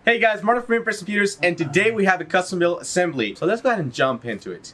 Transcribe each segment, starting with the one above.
Hey guys, Martin from Provincial Computers, and today we have a custom build assembly. So let's go ahead and jump into it.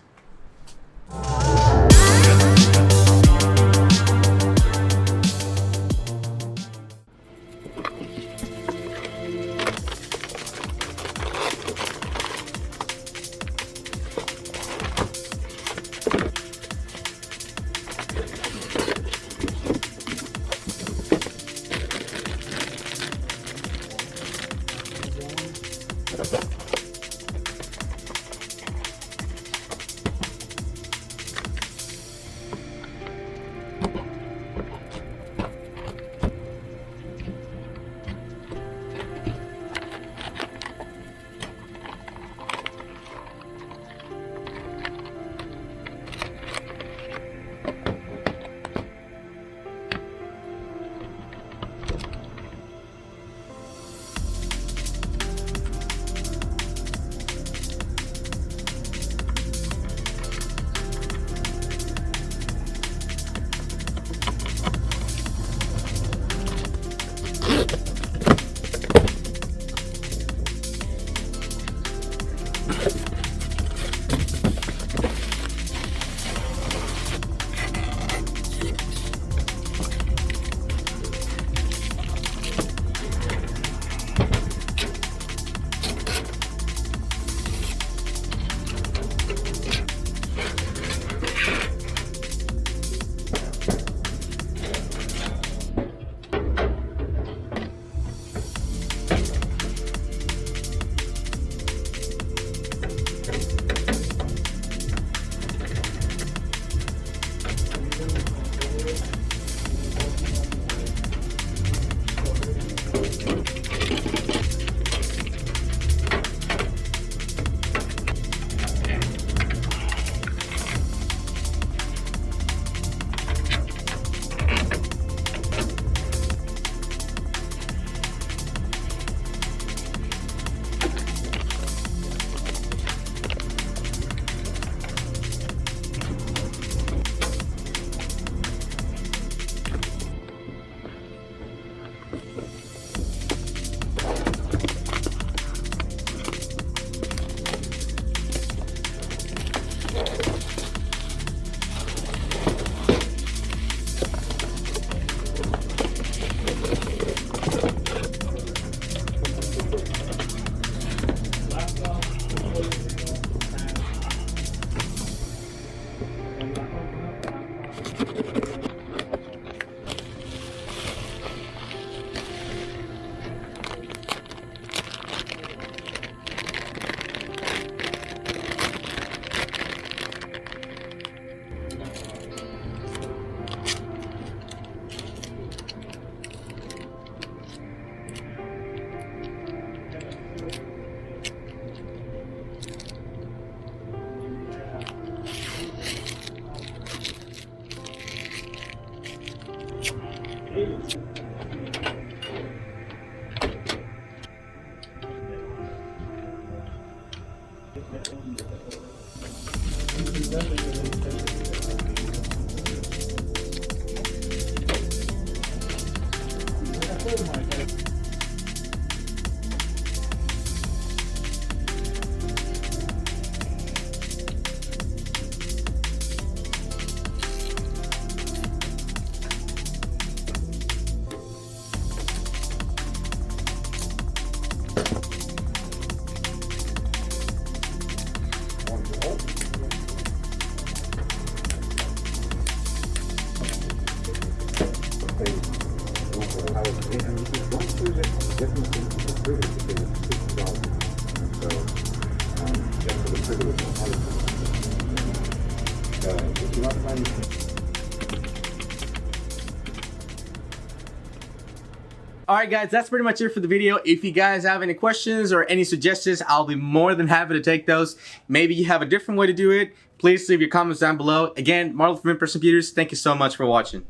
Alright guys, that's pretty much it for the video. If you guys have any questions or any suggestions, I'll be more than happy to take those. Maybe you have a different way to do it. Please leave your comments down below. Again, Marlon from Provincial Computers, thank you so much for watching.